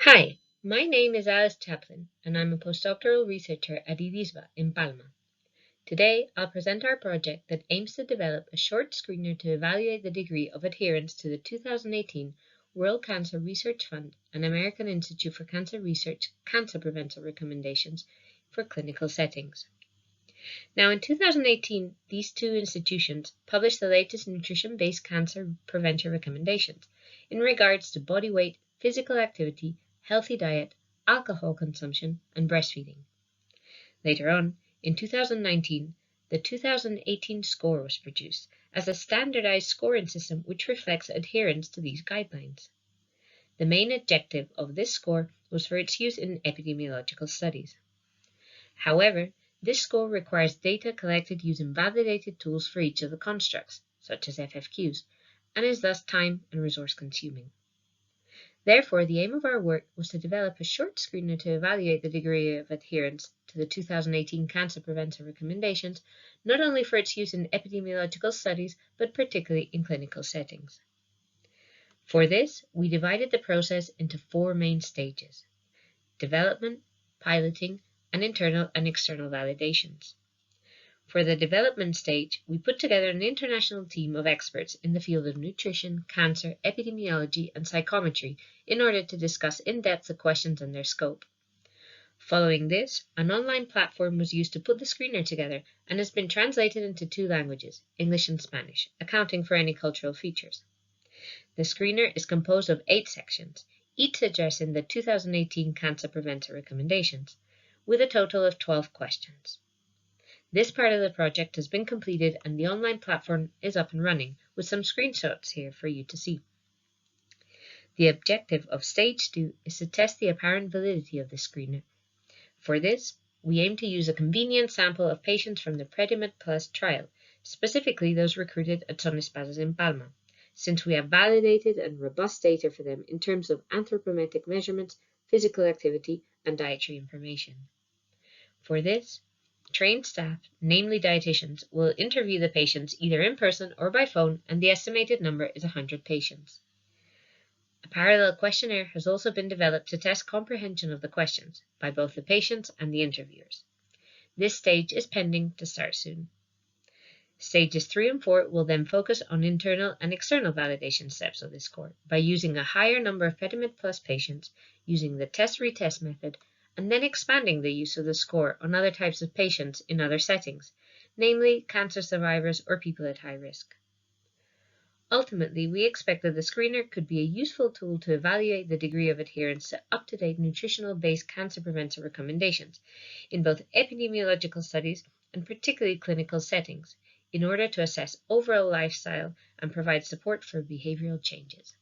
Hi, my name is Alice Chaplin, and I'm a postdoctoral researcher at IDISVA in Palma. Today, I'll present our project that aims to develop a short screener to evaluate the degree of adherence to the 2018 World Cancer Research Fund and American Institute for Cancer Research cancer prevention recommendations for clinical settings. Now, in 2018, these two institutions published the latest nutrition-based cancer prevention recommendations in regards to body weight, physical activity, healthy diet, alcohol consumption, and breastfeeding. Later on, in 2019, the 2018 score was produced as a standardized scoring system which reflects adherence to these guidelines. The main objective of this score was for its use in epidemiological studies. However, this score requires data collected using validated tools for each of the constructs, such as FFQs, and is thus time and resource consuming. Therefore, the aim of our work was to develop a short screener to evaluate the degree of adherence to the 2018 cancer prevention recommendations, not only for its use in epidemiological studies, but particularly in clinical settings. For this, we divided the process into four main stages: development, piloting, and internal and external validations. For the development stage, we put together an international team of experts in the field of nutrition, cancer, epidemiology, and psychometry in order to discuss in depth the questions and their scope. Following this, an online platform was used to put the screener together and has been translated into two languages, English and Spanish, accounting for any cultural features. The screener is composed of 8 sections, each addressing the 2018 cancer prevention recommendations, with a total of 12 questions. This part of the project has been completed and the online platform is up and running, with some screenshots here for you to see. The objective of Stage 2 is to test the apparent validity of the screener. For this, we aim to use a convenient sample of patients from the Predimed Plus trial, specifically those recruited at Son Espadas in Palma, since we have validated and robust data for them in terms of anthropometric measurements, physical activity, and dietary information. For this, trained staff, namely dietitians, will interview the patients either in person or by phone, and the estimated number is 100 patients. A parallel questionnaire has also been developed to test comprehension of the questions by both the patients and the interviewers. This stage is pending to start soon. Stages 3 and 4 will then focus on internal and external validation steps of this score by using a higher number of Predimed Plus patients, using the test-retest method, and then expanding the use of the score on other types of patients in other settings, namely cancer survivors or people at high risk. Ultimately, we expect that the screener could be a useful tool to evaluate the degree of adherence to up-to-date nutritional-based cancer prevention recommendations in both epidemiological studies and particularly clinical settings, in order to assess overall lifestyle and provide support for behavioral changes.